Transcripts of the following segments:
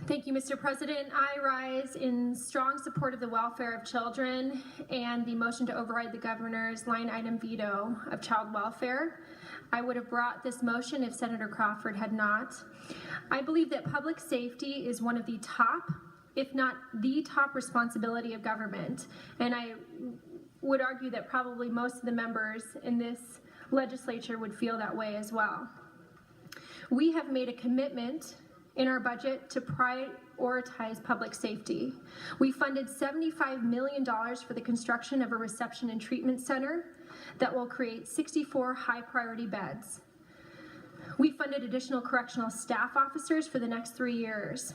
Thank you, Mr. President. I rise in strong support of the welfare of children and the motion to override the governor's line item veto of child welfare. I would have brought this motion if Senator Crawford had not. I believe that public safety is one of the top, if not the top, responsibility of government. And I would argue that probably most of the members in this legislature would feel that way as well. We have made a commitment in our budget to prioritize public safety. We funded $75 million for the construction of a reception and treatment center that will create 64 high-priority beds. We funded additional correctional staff officers for the next 3 years.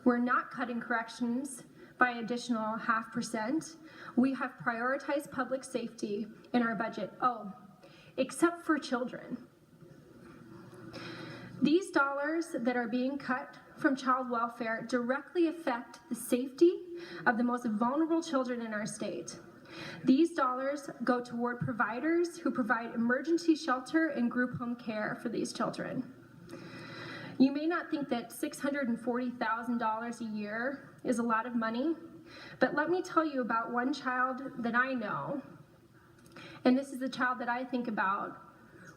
We're not cutting corrections by additional 0.5%. We have prioritized public safety in our budget. Oh, except for children. These dollars that are being cut from child welfare directly affect the safety of the most vulnerable children in our state. These dollars go toward providers who provide emergency shelter and group home care for these children. You may not think that $640,000 a year is a lot of money, but let me tell you about one child that I know, and this is the child that I think about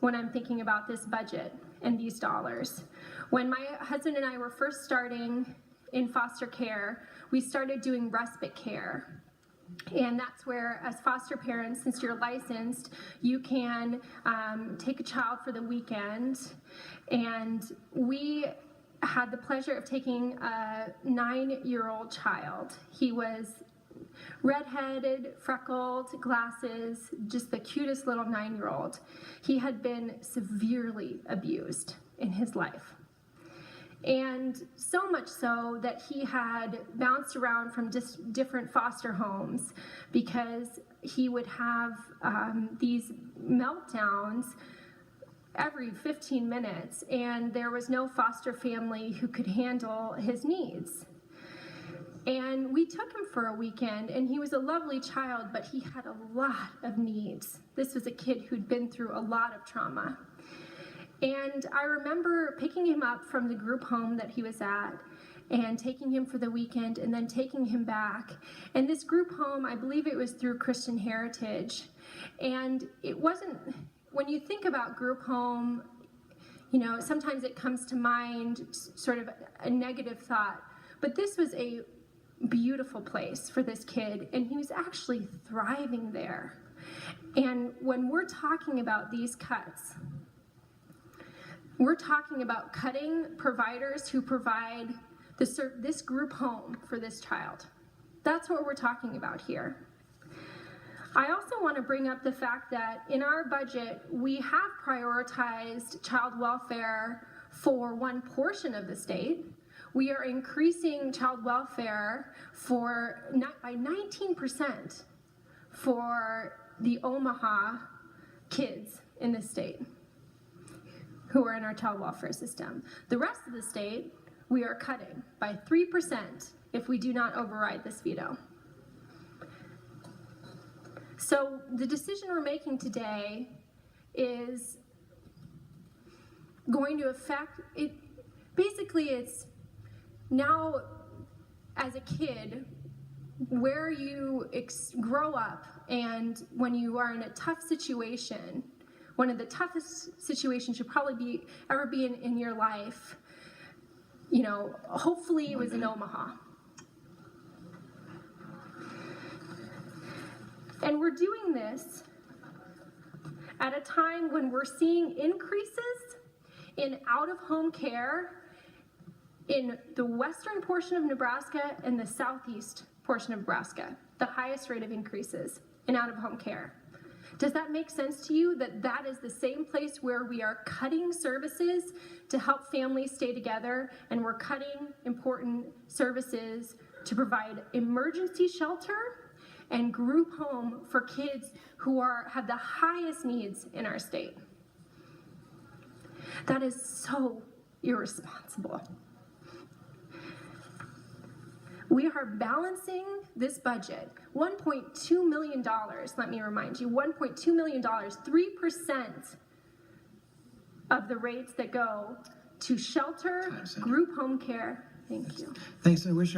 when I'm thinking about this budget and these dollars. When my husband and I were first starting in foster care, we started doing respite care. And that's where, as foster parents, since you're licensed, you can take a child for the weekend. And we had the pleasure of taking a 9-year-old child. He was redheaded, freckled, glasses, just the cutest little 9-year-old. He had been severely abused in his life. And so much so that he had bounced around from just different foster homes because he would have these meltdowns every 15 minutes, and there was no foster family who could handle his needs. And we took him for a weekend, and he was a lovely child, but he had a lot of needs. This was a kid who'd been through a lot of trauma. And I remember picking him up from the group home that he was at and taking him for the weekend and then taking him back. And this group home, I believe it was through Christian Heritage. And it wasn't, when you think about group home, you know, sometimes it comes to mind sort of a negative thought. But this was a beautiful place for this kid, and he was actually thriving there. And when we're talking about these cuts, we're talking about cutting providers who provide this group home for this child. That's what we're talking about here. I also want to bring up the fact that in our budget, we have prioritized child welfare for one portion of the state. We are increasing child welfare by 19% for the Omaha kids in the state who are in our child welfare system. The rest of the state, we are cutting by 3% if we do not override this veto. So the decision we're making today is going to affect it. Basically, it's now, as a kid, where you grow up, and when you are in a tough situation, one of the toughest situations you'll probably ever be in your life, you know, hopefully it was in Omaha. And we're doing this at a time when we're seeing increases in out-of-home care in the western portion of Nebraska and the southeast portion of Nebraska, the highest rate of increases in out-of-home care. Does that make sense to you, that that is the same place where we are cutting services to help families stay together, and we're cutting important services to provide emergency shelter and group home for kids who have the highest needs in our state? That is so irresponsible. We are balancing this budget, $1.2 million, let me remind you, $1.2 million, 3% of the rates that go to shelter, group home care, Thank you. Thanks, Senator Wishart.